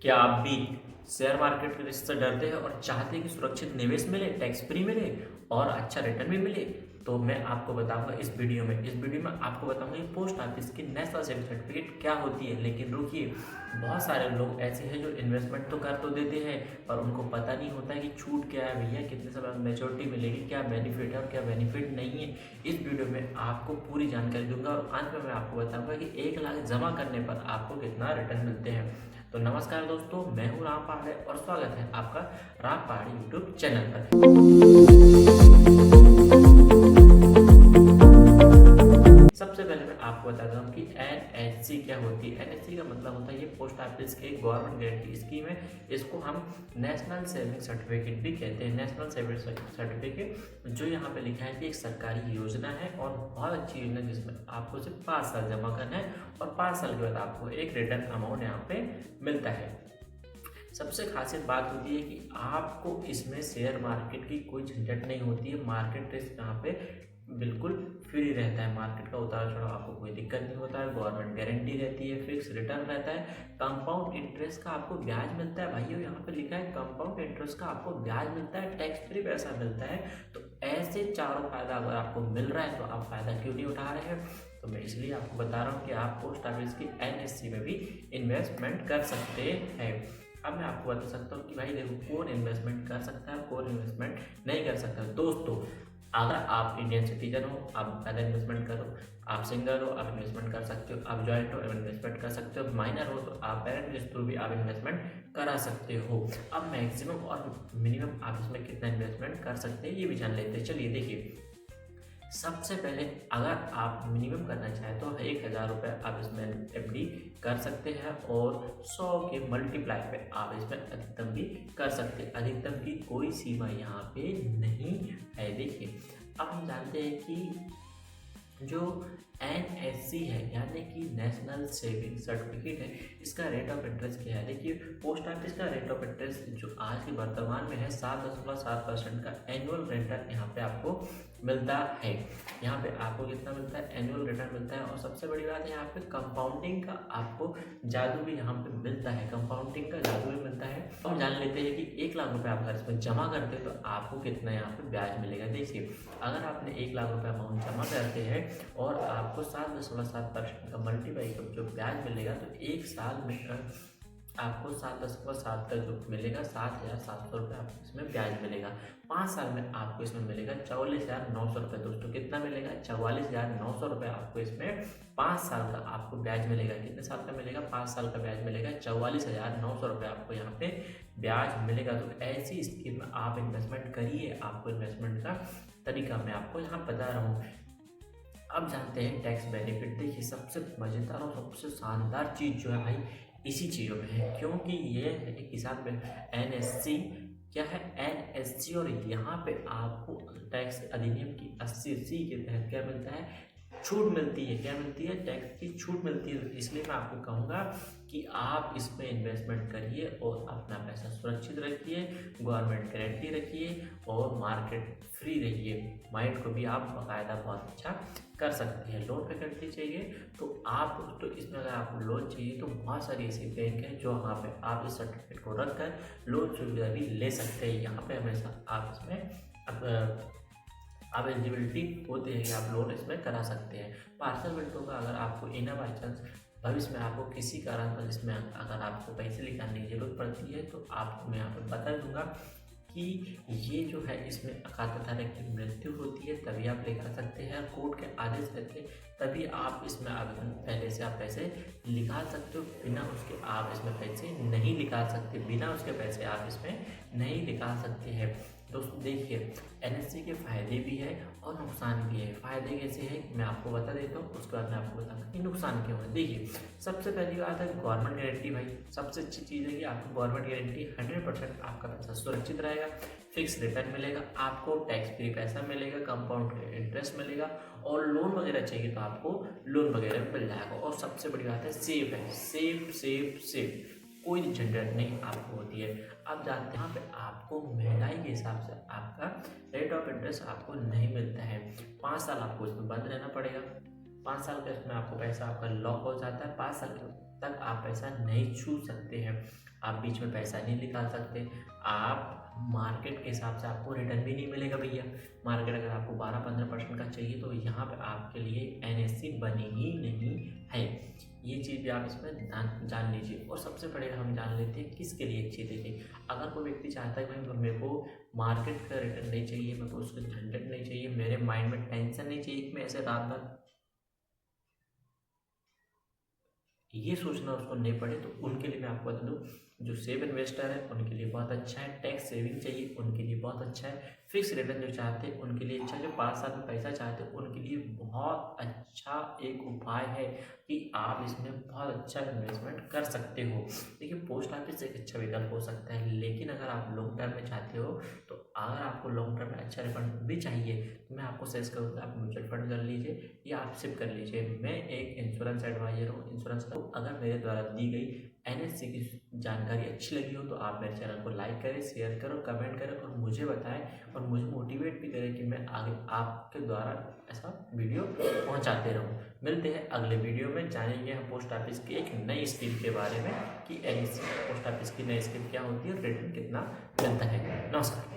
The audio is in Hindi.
क्या आप भी शेयर मार्केट के रिस्क से डरते हैं और चाहते हैं कि सुरक्षित निवेश मिले, टैक्स फ्री मिले और अच्छा रिटर्न भी मिले? तो मैं आपको बताऊंगा इस वीडियो में आपको बताऊंगा ये पोस्ट ऑफिस की नेशनल सेविंग सर्टिफिकेट क्या होती है। लेकिन रुकिए, बहुत सारे लोग ऐसे हैं जो इन्वेस्टमेंट तो कर तो देते हैं पर उनको पता नहीं होता है कि छूट क्या है, भैया कितने समय में मैच्योरिटी मिलेगी, क्या बेनिफिट है और क्या बेनिफिट नहीं है। इस वीडियो में आपको पूरी जानकारी दूंगा और अंत में मैं आपको बताऊंगा कि 1 लाख जमा करने पर आपको कितना रिटर्न मिलते हैं। तो नमस्कार दोस्तों, मैं हूँ राम पहाड़े और स्वागत है आपका राम पहाड़ी यूट्यूब चैनल पर। सबसे पहले मैं आपको बताता हूँ कि एनएससी क्या होती है। एनएससी का मतलब होता है ये पोस्ट ऑफिस की एक गवर्नमेंट गारंटी स्कीम है। इसको हम नेशनल सेविंग सर्टिफिकेट भी कहते हैं। नेशनल सेविंग सर्टिफिकेट जो यहाँ पे लिखा है कि एक सरकारी योजना है और बहुत अच्छी योजना जिसमें आपको सिर्फ 5 साल जमा करना है और 5 साल के बाद आपको एक रिटर्न अमाउंट यहाँ पे मिलता है। सबसे खासियत बात होती है कि आपको इसमें शेयर मार्केट की कोई झंझट नहीं होती है। मार्केट रिस्क यहाँ पे बिल्कुल फ्री रहता है। मार्केट का उतार चढ़ाव आपको कोई दिक्कत नहीं होता है। गवर्नमेंट गारंटी रहती है, फिक्स रिटर्न रहता है, कंपाउंड इंटरेस्ट का आपको ब्याज मिलता है। भाइयों यहाँ पे लिखा है कंपाउंड इंटरेस्ट का आपको ब्याज मिलता है, टैक्स फ्री पैसा मिलता है। तो ऐसे चारों फायदा अगर आपको मिल रहा है तो आप फायदा क्यों नहीं उठा रहे हैं? तो मैं इसलिए आपको बता रहा हूँ कि आप पोस्ट ऑफिस की एनएससी में भी इन्वेस्टमेंट कर सकते हैं। अब मैं आपको बता सकता हूँ कि भाई देखो, कौन इन्वेस्टमेंट कर सकता है, कौन इन्वेस्टमेंट नहीं कर सकता। दोस्तों, अगर आप इंडियन सिटीजन हो, आप पहले इन्वेस्टमेंट करो। आप सिंगल हो, आप इन्वेस्टमेंट कर सकते हो। आप जॉइंट हो, इन्वेस्टमेंट कर सकते हो। माइनर हो तो आप पेरेंट के थ्रू भी आप इन्वेस्टमेंट करा सकते हो। अब मैक्सिमम और मिनिमम आप इसमें कितना इन्वेस्टमेंट कर सकते हैं ये भी जान लेते हैं। चलिए देखिए, सबसे पहले अगर आप मिनिमम करना चाहें तो 1,000 रुपये आप इसमें एफडी कर सकते हैं और 100 के मल्टीप्लाई पे आप इसमें अधिकतम भी कर सकते हैं। अधिकतम की कोई सीमा यहाँ पे नहीं है। देखिए, अब हम जानते हैं कि जो एनएससी है यानी कि नेशनल सेविंग सर्टिफिकेट है, इसका रेट ऑफ इंटरेस्ट क्या है। देखिए, पोस्ट ऑफिस का रेट ऑफ इंटरेस्ट जो आज के वर्तमान में है 7.7% का एनुअल रिटर्न यहाँ पे आपको मिलता है। यहाँ पे आपको कितना मिलता है? एनुअल रिटर्न मिलता है। और सबसे बड़ी बात है यहाँ पे कंपाउंडिंग का आपको जादू भी यहाँ पे मिलता है। कंपाउंडिंग का जादू भी मिलता है। हम जान लेते हैं कि 1 लाख रुपए आप अगर इसमें जमा करते हैं तो आपको कितना यहाँ पे ब्याज मिलेगा। देखिए, अगर आपने 1 लाख रुपए अमाउंट जमा करते हैं और आपको 7.7% का मल्टीप्लाई का जो ब्याज मिलेगा तो एक साल में आपको 7.7 का जो मिलेगा 7,700 रुपये आपको इसमें ब्याज मिलेगा। 5 साल में आपको इसमें मिलेगा 44,900 रुपये। दोस्तों, कितना मिलेगा? 44,900 रुपये आपको इसमें 5 साल का आपको ब्याज मिलेगा। कितने साल का मिलेगा? 5 साल का ब्याज मिलेगा। 44,900 रुपये आपको यहाँ पे ब्याज मिलेगा। तो ऐसी स्कीम में आप इन्वेस्टमेंट करिए। आपको इन्वेस्टमेंट का तरीका मैं आपको यहाँ बता रहा हूँ। अब जानते हैं टैक्स बेनिफिट। देखिए, सबसे मज़ेदार और सबसे शानदार चीज़ जो है भाई इसी चीज़ों में है, क्योंकि ये एक हिसाब में एनएससी क्या है, एनएससी। और यहाँ पे आपको टैक्स अधिनियम की 80C के तहत क्या मिलता है? छूट मिलती है। क्या मिलती है? टैक्स की छूट मिलती है। तो इसलिए मैं आपको कहूँगा कि आप इसमें इन्वेस्टमेंट करिए और अपना पैसा सुरक्षित रखिए, गवर्नमेंट गारंटी रखिए और मार्केट फ्री रहिए। माइंड को भी आप बाकायदा बहुत अच्छा कर सकते हैं। लोन फैसिलिटी चाहिए तो आप दोस्तों इसमें अगर आपको लोन चाहिए तो बहुत सारी ऐसी बैंक है जो वहाँ पे आप इस सर्टिफिकेट को रख कर लोन सुविधा भी ले सकते हैं। यहाँ पे हमेशा आप इसमें आप एलिजिबिलिटी होते हैं कि आप लोन इसमें करा सकते हैं। पार्सल विंडो का अगर आपको इन बाई चांस भविष्य में आपको किसी कारण इसमें अगर आपको पैसे निकालने की जरूरत पड़ती है तो आपको मैं यहाँ पर बता दूंगा कि ये जो है इसमें खाताधारक की मृत्यु होती है तभी आप लेकर सकते हैं। कोर्ट के आदेश रहते हैं तभी आप इसमें आवेदन पहले से आप पैसे निकाल सकते हो। बिना उसके आप इसमें पैसे नहीं निकाल सकते। बिना उसके पैसे आप इसमें नहीं निकाल सकते हैं। दोस्तों देखिए, एनएससी के फ़ायदे भी है और नुकसान भी है। फ़ायदे कैसे हैं मैं आपको बता देता हूँ, उसके बाद मैं आपको बताऊँगा कि नुकसान क्यों है। देखिए, सबसे पहली बात है गवर्नमेंट गारंटी। भाई सबसे अच्छी चीज़ है कि आपको गवर्नमेंट गारंटी 100% आपका पैसा सुरक्षित रहेगा, फिक्स रिटर्न मिलेगा, आपको टैक्स फ्री पैसा मिलेगा, कंपाउंड इंटरेस्ट मिलेगा और लोन वगैरह चाहिए तो आपको लोन वगैरह मिल जाएगा। और सबसे बड़ी बात है सेफ है। सेफ सेफ सेफ, कोई झंझट नहीं आपको होती है। अब जानते हैं यहाँ पे आपको महंगाई के हिसाब से आपका रेट ऑफ इंटरेस्ट आपको नहीं मिलता है। 5 साल आपको इसमें बंद रहना पड़ेगा। 5 साल का इसमें आपको पैसा आपका लॉक हो जाता है। 5 साल तक आप पैसा नहीं छू सकते हैं। आप बीच में पैसा नहीं निकाल सकते, आप मार्केट के हिसाब से आपको रिटर्न भी नहीं मिलेगा भैया। मार्केट अगर आपको 12-15% का चाहिए तो यहाँ पे आपके लिए एनएससी बनी ही नहीं है। ये चीज़ भी आप इसमें जान लीजिए। और सबसे पहले हम जान लेते हैं किसके लिए अच्छी देखिए। अगर कोई व्यक्ति चाहता है भाई मेरे को मार्केट का रिटर्न नहीं चाहिए, मेरे को उसका झंझट नहीं चाहिए, मेरे माइंड में टेंशन नहीं चाहिए कि मैं ऐसे रात भर ये सोचना उसको नहीं पड़े, तो उनके लिए मैं आपको बता दूँ जो सेव इन्वेस्टर है उनके लिए बहुत अच्छा है। टैक्स सेविंग चाहिए उनके लिए बहुत अच्छा है। फिक्स रिटर्न जो चाहते हैं उनके लिए अच्छा है। जो 5 साल में पैसा चाहते हैं उनके लिए बहुत अच्छा एक उपाय है कि आप इसमें बहुत अच्छा इन्वेस्टमेंट कर सकते हो। देखिए पोस्ट ऑफिस एक अच्छा विकल्प हो सकता है, लेकिन अगर आप लॉन्ग टर्म में चाहते हो तो अगर आपको लॉन्ग टर्म में अच्छा रिटर्न भी चाहिए तो मैं आपको सजेस्ट करूँगा आप म्यूचुअल फंड कर लीजिए या आप सिप कर लीजिए। मैं एक इंश्योरेंस एडवाइजर हूँ। इंश्योरेंस का अगर मेरे द्वारा दी गई एनएससी की जानकारी अच्छी लगी हो तो आप मेरे चैनल को लाइक करें, शेयर करो, कमेंट करें और मुझे बताएं और मुझे मोटिवेट भी करें कि मैं आगे आपके द्वारा ऐसा वीडियो पहुंचाते रहूं। मिलते हैं अगले वीडियो में, जानेंगे हम पोस्ट ऑफिस की एक नई स्कीम के बारे में कि एनएससी पोस्ट ऑफिस की नई स्कीम क्या होती है और रिटर्न कितना मिलता है। नमस्कार।